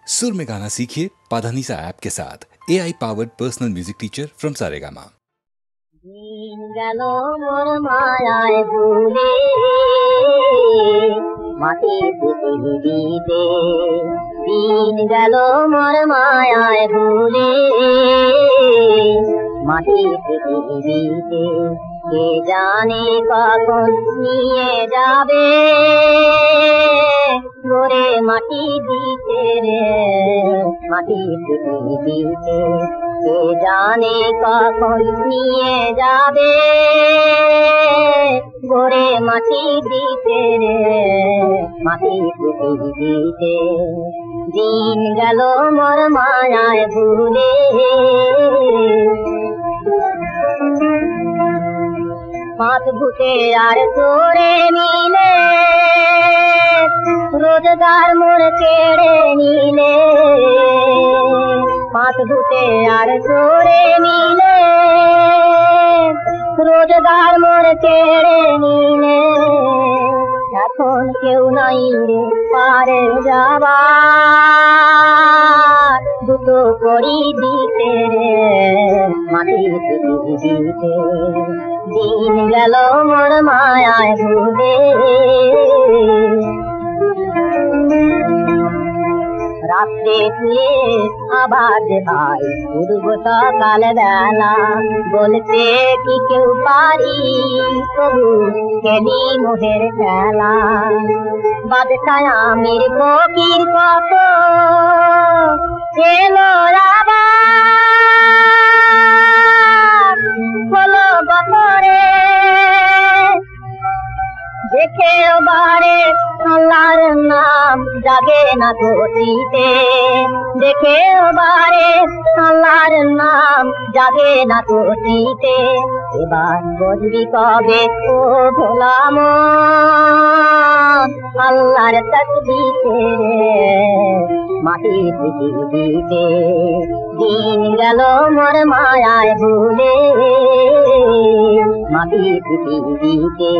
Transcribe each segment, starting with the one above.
सुर में गाना सीखिए पाधानीसा ऐप के साथ AI powered personal music teacher from Saregama. दिन गलो मोर मायाय भूले माटी पृथ्वीते दिन गलो मोर मायाय भूले माटी पृथ्वीते কে জানে কখন নিয়ে যাবে গোরে মাটি দিতে রে মাটি দিতে কে জানে কখন নিয়ে যাবে গোরে মাটি দিতে রে মাটি দিতে দিন গেল মোর মায়ায় ভুলে पाँच भूते यार चोरे नीले रोजगार मोर केड़े नीले पाँच भूते यार चोरे नीले रोजगार मोर केड़े नीले এখন কেউ নাই রে পারে যাবা দুটো করি দিতে রে মাটি দিতে দিন গেল মোর মায়ায় ভুলে রাত্রে শুয়ে আবার যে ভাই উঠব সকাল বেলা বলতে কি কেউ পারি তবু কেনি মোহের খেলা বাদশায় আমির ফকির কত এলো আবার হলো বপরে দেখে বারে আল্লাহর নাম জাগে না ঘটিতে দেখে বারে আল্লাহর নাম জাগে না ঘটিতে এবার বুঝবি কবে ও ভোলা মন আল্লাহর তসবিতে মাটি পৃথিবীতে দিন গেল মোর মায়ায় ভুলে মাটি পৃথিবীতে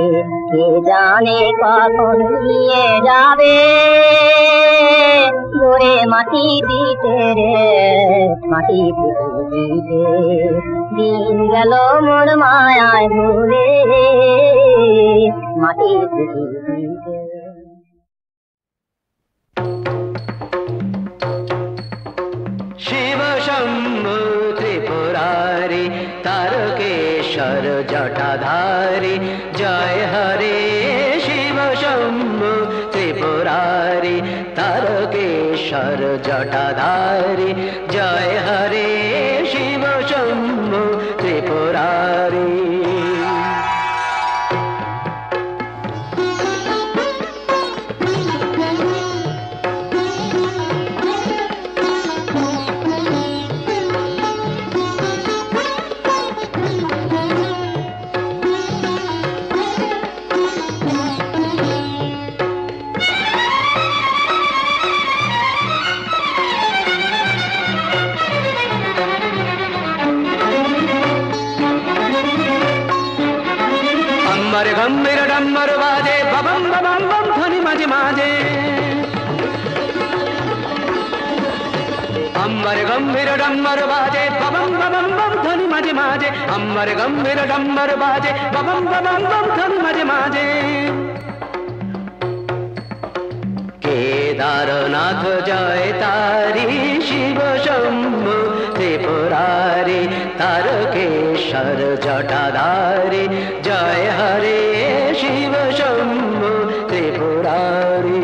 কে জানে কখন নিয়ে যাবে গোরে মাটি দিতে রে মাটি পৃথিবীতে দিন গেল মোর মায়ায় ভুলে মাটি পৃথিবীতে शिव शंभु त्रिपुरारी तारकेश्वर जटाधारी जय हरे शिव शंभु त्रिपुरारी तारकेश्वर जटाधारी जय हरे शिव शंभु त्रिपुरारी गंभीर डम्बर बाजे बबम बबम बम ध्वनि माजे माजे अम्बर गंभीर डम्बर बाजे बबम बबम बम ध्वनि माजे माजे अम्बर गंभीर डम्बर बाजे बबम बबम बम ध्वनि माजे माजे केदारनाथ जय तारी शिव शंभु त्रिपुरारी तारकेश्वर जटाधारी जय हरे शिव शंभु त्रिपुरारी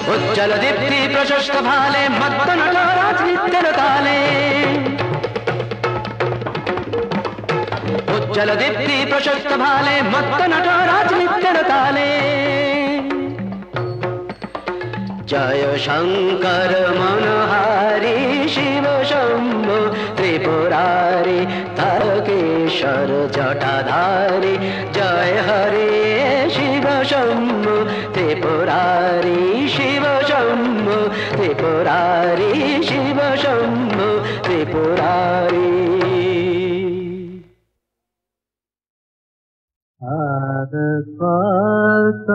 উজ্জ্বল দীপ্তি প্রশস্ত ভালে মত্ত নটরাজ নৃত্যের তালে উজ্জ্বল দীপ্তি প্রশস্ত ভালে মত্ত নটরাজ নৃত্যের তালে জয় শঙ্কর মনোহারি শিব শম্ভু ত্রিপুরারি তারকেশ্বর জটাধারী জয় হরে শিব শম্ভু ত্রিপুরারি শিব শম্ভু ত্রিপুরারি শিব শম্ভু ত্রিপুরারি আর কত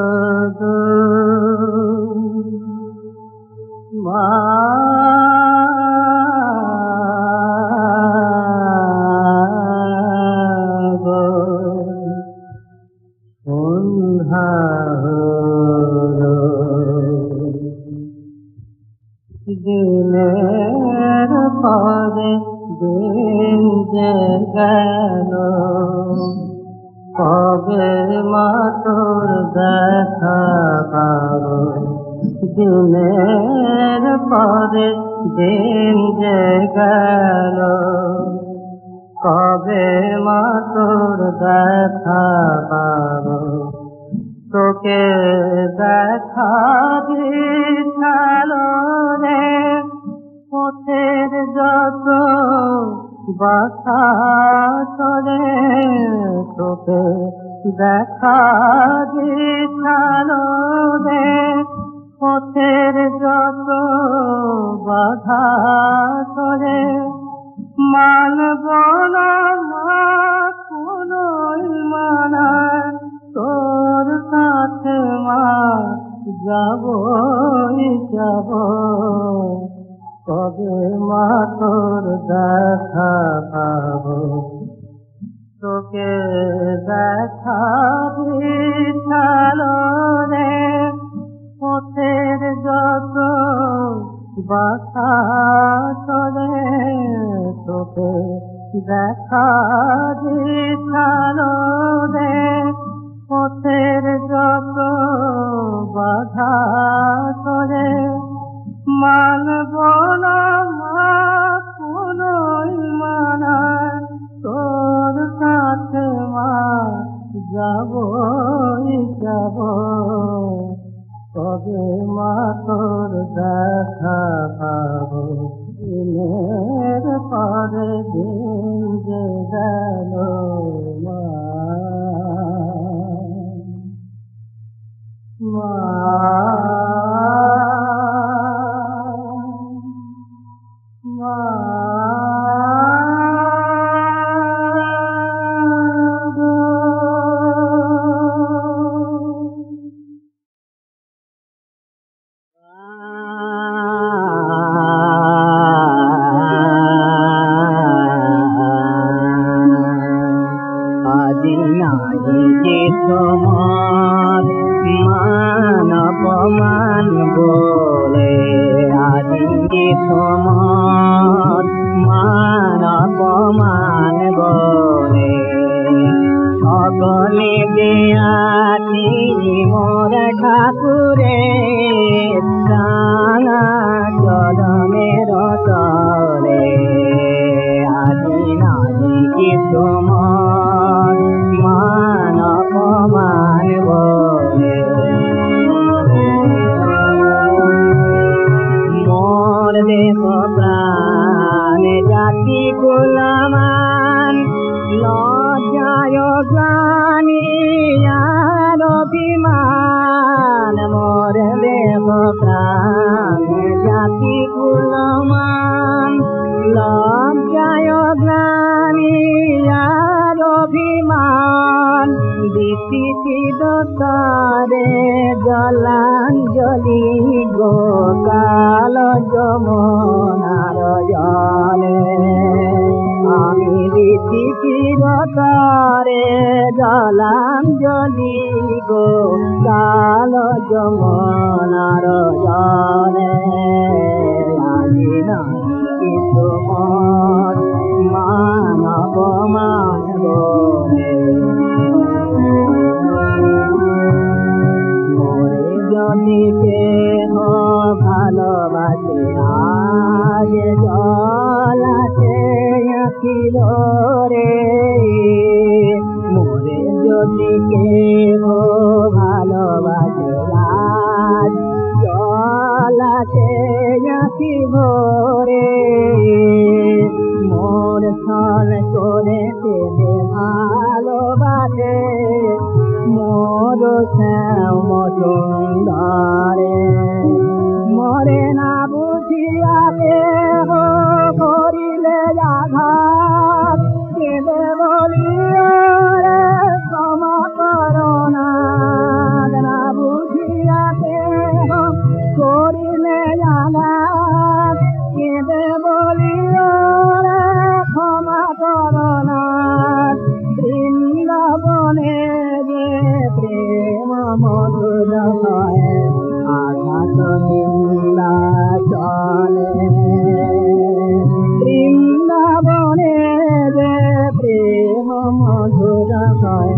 দিনের পরে দিন যে গেল কবে মা তোর দেখা পাবো দিনের পরে দিন যে গেল কবে মা তোর দেখা পাবো তোকে দেখা দিল রে পথের যত বাসা চলে তোকে দেখা দিল রে পথের যত বাধা চলে মানব না মা কোনোই মানা তোর কাছে মা যাবই যাব কবে মা তোর দেখা পাবো তোকে দেখা দিল রে পথের যত বাসা চলে তোকে দেখা দিল রে পথের যত বাধা চলে মানব না মা কোনোই মানা তোর কাছে মা যাবই যাব কবে মা তোর দেখা পাবো দিনের পরে দিন যে গেল মা মান বলে আদি সমান মান অপমান বলে সকলে দেয়াতি মোর ঠাকুরে প্রাণ চরণের তলে আদি নাহি কি সমান মান অপমান বলে মোর দেহ প্রাণ জাতি কুলমান লজ্জায় গ্লানি আর অভিমান মোর দেহ প্রাণ জাতি কুলমান লজ্জায় গ্লানি আর অভিমান দিতি দোষরে জলাঞ্জলি গোকাল যমুনার জলে আমি দিতি দোষরে জলাঞ্জলি গোকাল যমুনার জলে আমি নাহি তোমার মানব মানব মরে জনিতে ভালোবাসে আজ জল আছে আঁখিল রে মোরে যদি কেহ ভালোবাসে আজ জল আছে আঁখি ভরে মোর ছল করে পেলে ভালোবাসে মোর শ্যাম সুন্দরে মরে না বুঝিয়া দেহ করিলে আঘাত কেবে বলিও রে ক্ষমা করো না না বুঝিয়া দেহ করিলে আঘাত কেবে বলিও রে ক্ষমা করো না বৃন্দাবনে যে প্রেম মধুর হয় আঘাত নিন্দা চলে বৃন্দাবনে যে প্রেম মধুর হয়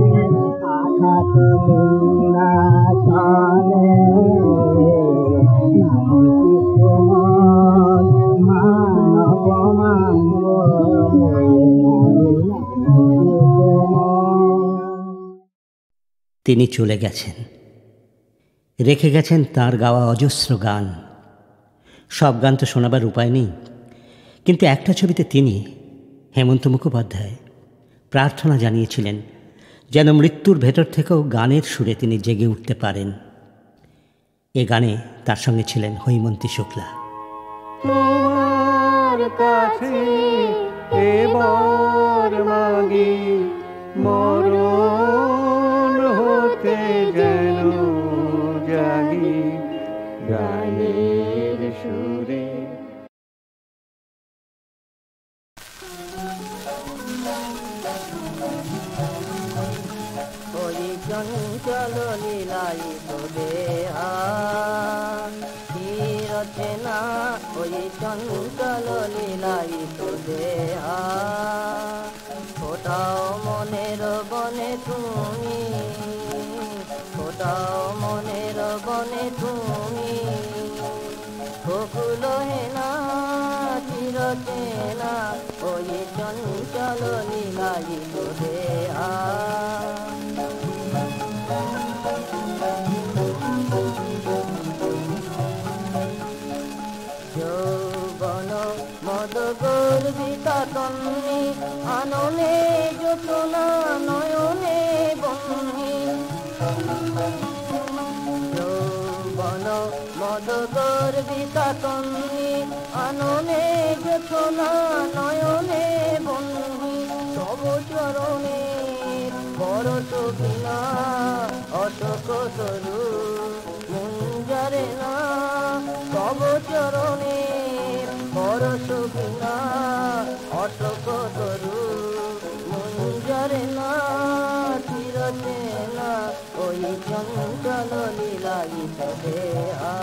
আঘাত নিন্দা চলে মানব মানব তিনি চলে গেছেন, রেখে গেছেন তাঁর গাওয়া অজস্র গান। সব গান তো শোনাবার উপায় নেই, কিন্তু একটা ছবিতে তিনি, হেমন্ত মুখোপাধ্যায়, প্রার্থনা জানিয়েছিলেন যেন মৃত্যুর ভেতর থেকেও গানের সুরে তিনি জেগে উঠতে পারেন। এ গানে তার সঙ্গে ছিলেন হৈমন্তী শুক্লা। তোমার কাছে এবার মাগি মরণ হতে যেন জাগি গানের সুরে। ওই চঞ্চল লীলাই দেহা রচে না ওই চঞ্চল লীলাই দেহা ফোটাও মনের বনে তুমি ফোটাও মনের বনে তুমি বকুল হেনা চিরচে না ওই চঞ্চল লীলাই দেহা যৌবন মদ গর্বিতা তন্নি আননে যোচনা নয়নে বন্নি যৌবন মদ গর্বিতা তন্নি আননে যোচনা নয়নে বন্নি তব চরণে বরত বিনা অশোক তরু মুঞ্জারে না তব চরণে পরশ বিনা অশোক তরু মুঞ্জারে না চিরচে না ওই চঞ্চল লীলায়িত দেহা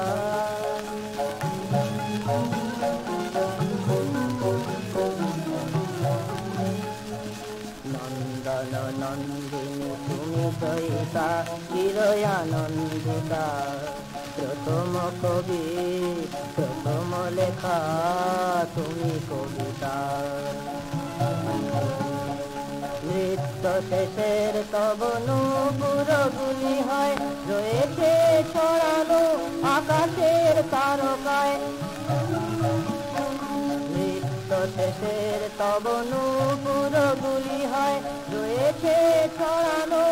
নন্দন নন্দিনী তুমি সহিতা চিরয়ানন্দিতা প্রথম কবি প্রথম লেখা তুমি কবিতা নৃত্য শেষের তব নূপুরগুলি হয় রয়েছে ছড়ানো আকাশের তারকায় নৃত্য শেষের তব নূপুরগুলি হয় রয়েছে ছড়ানো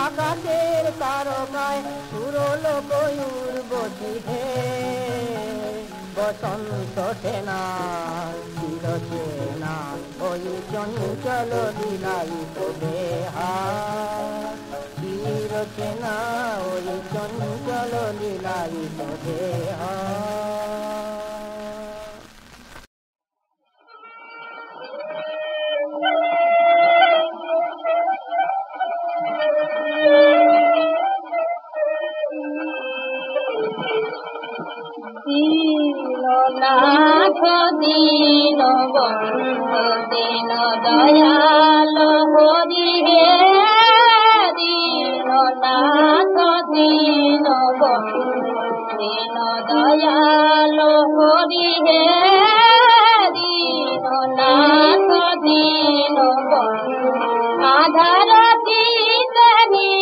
আকাশের তারকায় সুরলোক উর্বশী হে বসন্ত সেনা চিরচেনা ওই চঞ্চল লীলায়িত দেহা চিরচেনা ওই চঞ্চল লীলায়িত দেহা নাথ দীন বন্ধু দীন দয়াল হরি হে দীননাথ দীন বন্ধু দীন দয়াল হরি হে দীননাথ দীন আধার চিতনি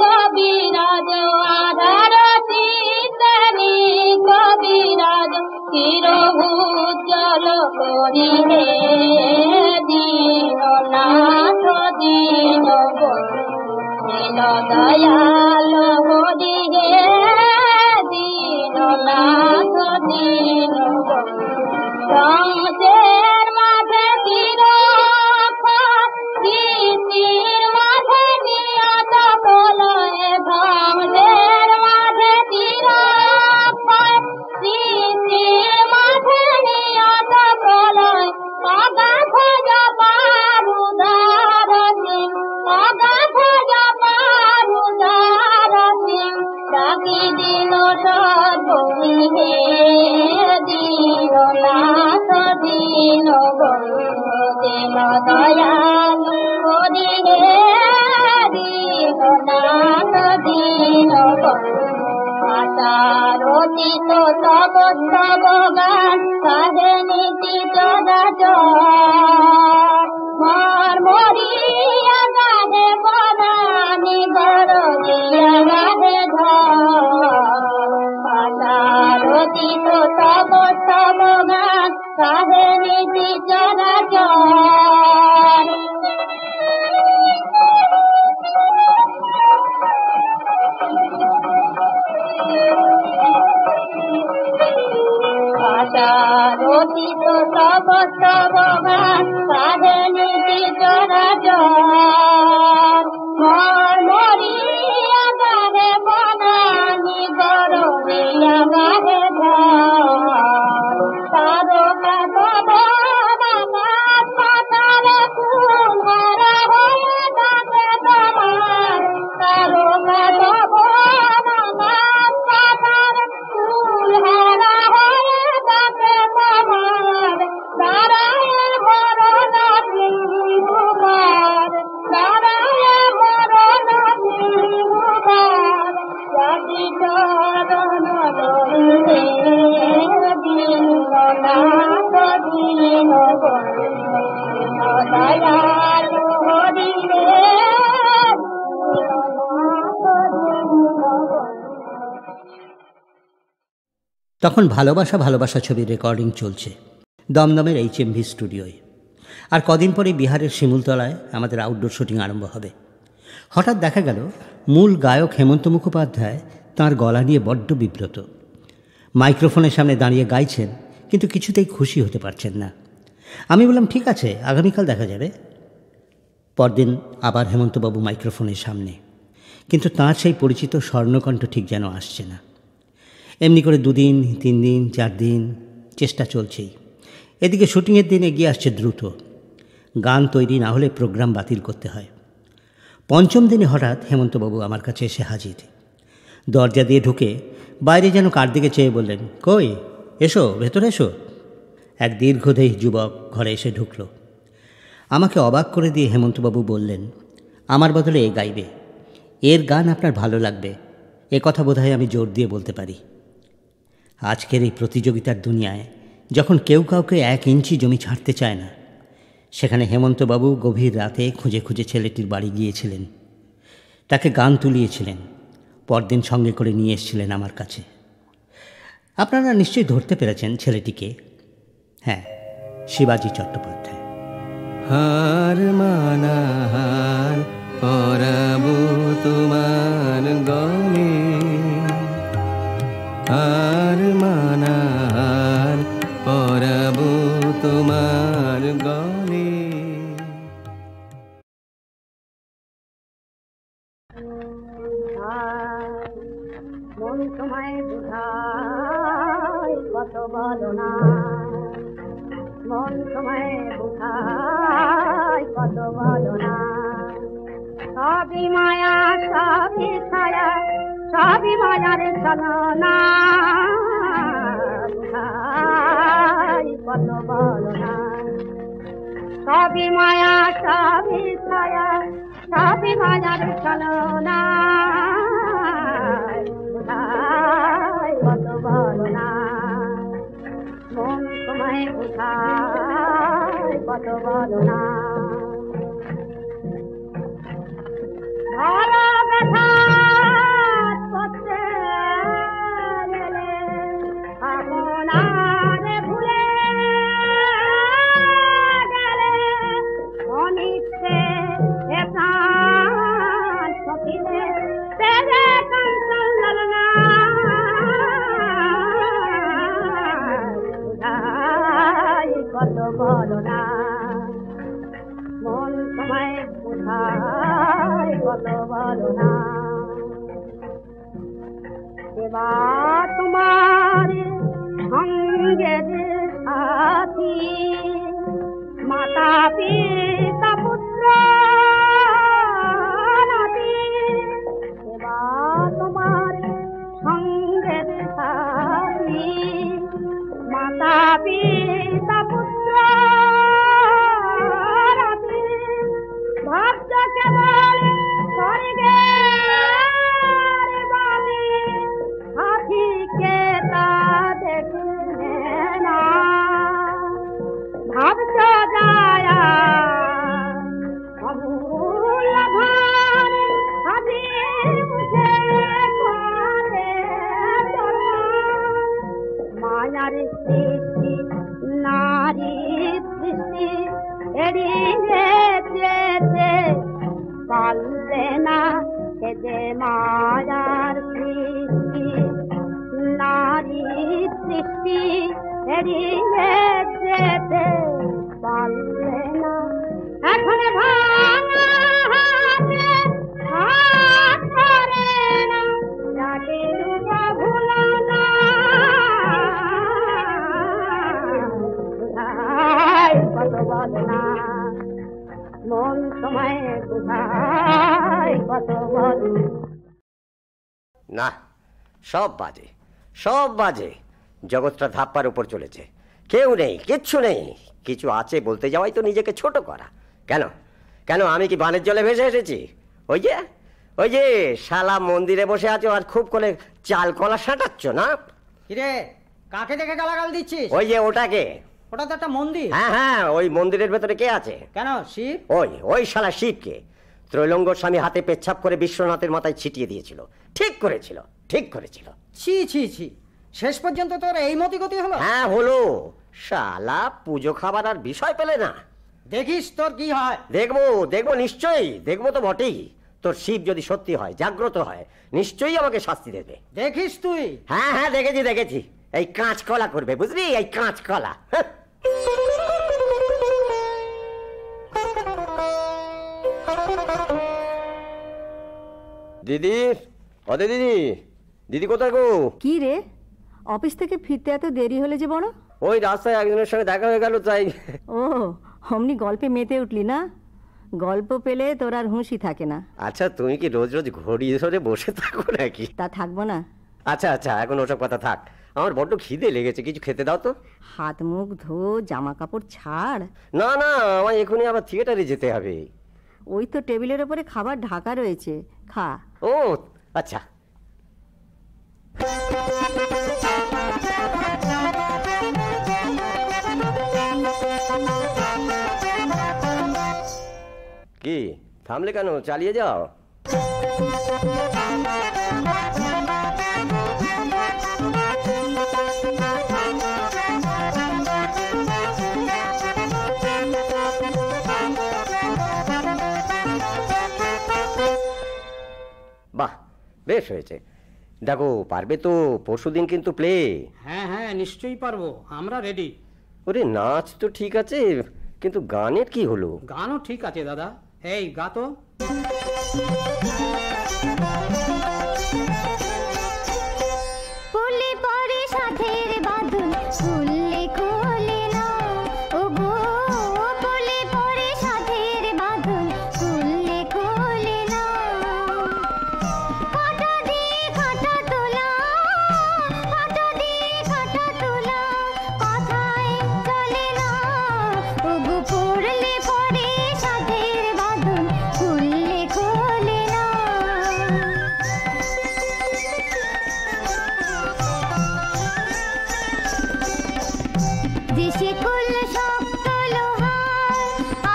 কবিরাজ আধার চিতনি কবিরাজ চির উজ্জ্বল করি হে দীননাথ দীন দীন দয়াল হরি হে দীননাথ দীন সংসের মাঝে চিতির মাঝে নিয়ত বলয়ে সংসের মাঝে চিতির মাঝে নিয়ত বলয় অগাধ জপারুদারতি অগাধ জপারুদারতি ডাকি দিল সর্বমি হে দীননাথ দীন বন্ধু দীন দয়াল হরি হে দীননাথ দীন আচারতি তো তব তব গান সাধে নীতি চরাচর মর মরিয়া গাধে বনানি গরজিয়া গাধে ধর আচারতি তো তব তব গান সাধে নীতি চরাচর আচারতি তো তব তব গান সাধে নীতি চরাচর মর মরিয়া গাধে বনানি গরজিয়া গাধে ধর তারকা তব নামাজ পাতালে ফুল হারা হয়ে যাবে তোমার তারকা তব নামাজ পাতালে ফুল হারা হয়ে যাবে তোমার দাঁড়ায় বড় নাথিবার দাঁড়ায় বড় নাথিবার জাতি চরণ ধরিলে দীননাথ দীন বন্ধু দয়াল হরি হে দীননাথ দীন তখন ভালোবাসা ভালোবাসা ছবির রেকর্ডিং চলছে দমদমের HMV স্টুডিওয়। আর কদিন পরে বিহারের শিমুলতলায় আমাদের আউটডোর শুটিং আরম্ভ হবে। হঠাৎ দেখা গেল মূল গায়ক হেমন্ত মুখোপাধ্যায় তাঁর গলা নিয়ে বড্ড বিব্রত। মাইক্রোফোনের সামনে দাঁড়িয়ে গাইছেন, কিন্তু কিছুতেই খুশি হতে পারছেন না। আমি বললাম, ঠিক আছে, আগামীকাল দেখা যাবে। পরদিন আবার হেমন্তবাবু মাইক্রোফোনের সামনে, কিন্তু তাঁর সেই পরিচিত স্বর্ণকণ্ঠ ঠিক যেন আসছে না। এমনি করে 2 দিন 3 দিন 4 দিন চেষ্টা চলছেই। এদিকে শুটিংয়ের দিন এগিয়ে আসছে দ্রুত। গান তৈরি না হলে প্রোগ্রাম বাতিল করতে হয়। 5ম দিনে হঠাৎ হেমন্তবাবু আমার কাছে এসে হাজির। দরজা দিয়ে ঢুকে বাইরে যেন কার দিকে চেয়ে বললেন, কই, এসো, ভেতরে এসো। এক দীর্ঘদেহী যুবক ঘরে এসে ঢুকল। আমাকে অবাক করে দিয়ে হেমন্তবাবু বললেন, আমার বদলে এ গাইবে, এর গান আপনার ভালো লাগবে, এ কথা বোধহয় আমি জোর দিয়ে বলতে পারি। আজকের এই প্রতিযোগিতার দুনিয়ায় যখন কেউ কাউকে 1 ইঞ্চি জমি ছাড়তে চায় না, সেখানে হেমন্তবাবু গভীর রাতে খুঁজে খুঁজে ছেলেটির বাড়ি গিয়েছিলেন। তাকে গান তুলিয়েছিলেন, পরদিন সঙ্গে করে নিয়ে এসেছিলেন আমার কাছে। আপনারা নিশ্চয়ই ধরতে পেরেছেন ছেলেটিকে। হ্যাঁ, শিবাজি চট্টোপাধ্যায়। হার মানাহার পরাবো তোমার গলে, হার মানাহার পরাবো তোমার গলে। মন তোমায় বুঝায় কত বলো না, মন তোমায় বুঝায় কত বলো না। সবই মায়া সবই ছায়া সবই মায়ার ছলনা, বুঝায় কত বলো না। সবই মায়া সবই ছায়া সবই মায়ার ছলনা, বুঝায় কত বলো না। কোথায় কত বলো না ভালো ব্যথা করতে গেলে আপনারে ভুলে গেলে অনিচ্ছে এ প্রাণ সপিলে তেরে কাঞ্চন ললনা কত বলো না মন তোমায় কোথায় কত বলো না এবার তোমার সঙ্গের সাথী মাতা পিতা পুত্র নাতি এবার তোমার সঙ্গের সাথী মাতা পিতা পুত্র নাতি ভাবছ কেবল স্বর্গের বাণী হাতিকে তা দেখলে না ভাবছ যায় অমূল্য ধন হাতি মুখে করে মায়ার সৃষ্টি নারী সৃষ্টি এড়িয়ে যেতে পারবে না সে যে মায়ার সৃষ্টি নারী সৃষ্টি এড়িয়ে যেতে পারবে না এখন ভাঙা হাতে হাত করে না যাকে ভুলো না কত বলো না মন সময় কোথায় কত বলো না সব বাজে সব বাজে জগৎটা ধাপ্পার উপর চলেছে কেউ নেই কিচ্ছু নেই কিছু আছে বলতে যাওয়াই তো নিজেকে ছোট করা কেন কেন আমি কি বানের জলে ভেসে এসেছি ওই যে শালা মন্দিরে বসে আছো আর খুব করে চাল কলা সাঁটাচ্ছ না কিরে কাকে দেখে গালাগাল দিচ্ছিস ওই যে ওটাকে ওটা তো একটা মন্দির হ্যাঁ ওই মন্দিরের ভেতরে কে আছে কেন শিব ওই শালা শিবকে ত্রৈলঙ্গ স্বামী হাতে পেচ্ছাপ করে বিশ্বনাথের মাথায় ছিটিয়ে দিয়েছিল ঠিক করেছিল ছি ছি ছি শেষ পর্যন্ত তোর এই মতি গতি হলো হ্যাঁ হলো শালা পুজো খাবার আর বিষয় পেলে না দেখিস তোর কি হয় দেখবো নিশ্চয়ই দেখবো তো বটেই তোর শিব যদি সত্যি হয় জাগ্রত হয় নিশ্চয়ই আমাকে শাস্তি দেবে দেখিস তুই হ্যাঁ দেখেছি এই কাঁচকলা করবে বুঝলি এই কাঁচকলা দিদি দিদি কোথায় গো কি রে অফিস থেকে ফিরতে এত দেরি হলে যে বড় ওই রাস্তায় একজনের সঙ্গে দেখা হয়ে গেল তাই ও অমনি গল্পে মেতে উঠলি না গল্প পেলে তোর আর হুঁশি থাকে না আচ্ছা তুমি কি রোজ ঘড়ি ধরে বসে থাকো নাকি তা থাকবো না আচ্ছা এখন ওসব কথা থাক আমার বড্ড খিদে লেগেছে কিছু খেতে দাও তো হাত মুখ ধো জামা কাপড় ছাড় না আমার এখনই আবার থিয়েটারে যেতে হবে ওই তো টেবিলের ওপরে খাবার ঢাকা রয়েছে খা ও আচ্ছা কি থামলে কেন চালিয়ে যাও বাহ বেশ হয়েছে দেখো পারবে তো পরশুদিন কিন্তু প্লে হ্যাঁ নিশ্চয়ই পারবো আমরা রেডি ওরে নাচ তো ঠিক আছে কিন্তু গানের কি হলো গানও ঠিক আছে দাদা এই গা তো পড়লে পরে সাথের বাঁধন খুললে খোলে না ও গো পড়লে পরে সাথের বাঁধন খুললে খোলে না কাটা দিয়ে কাটা তোলা কথায় চলে না ও গো পড়লে পরে সাথের বাঁধন খুললে খোলে না যে শিকল শক্ত লোহার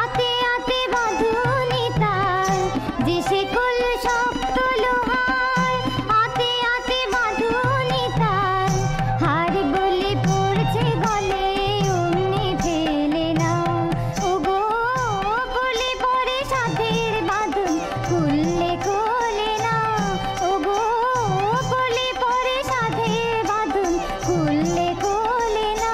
আতে আতে বাঁধুনি তার, যে শিকল শক্ত লোহার আতে আতে বাঁধুনি তার, হার বলে পড়ছে গলে অমনি ফেলে নাও। ওগো বলে পড়ে সাথের বাঁধন খুললে খোলে না, ওগো বলে পড়ে সাথের বাঁধন খুললে খোলে না।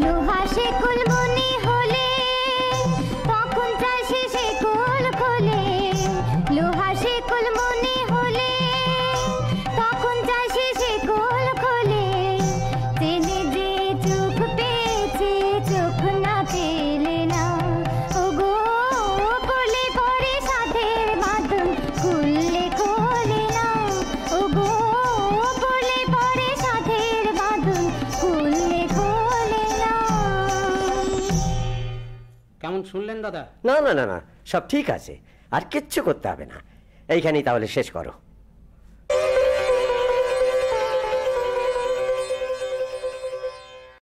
লোহা শিকল মনে হলে তখন চাই সে শিকল খোলে, লোহা শিকল মনে হলে তখন চাই সে শিকল খোলে। চেনে যে চোখ পেয়েছে চোখ না পেলে না, ওগো বলে পড়ে সাথের বাঁধন খুললে খোলে না, ওগো বলে পড়ে সাথের বাঁধন খুললে খোলে না। কেমন শুনলেন দাদা? না না না না, সব ঠিক আছে, আর কিচ্ছু করতে হবে না। এইখানেই তাহলে শেষ করো।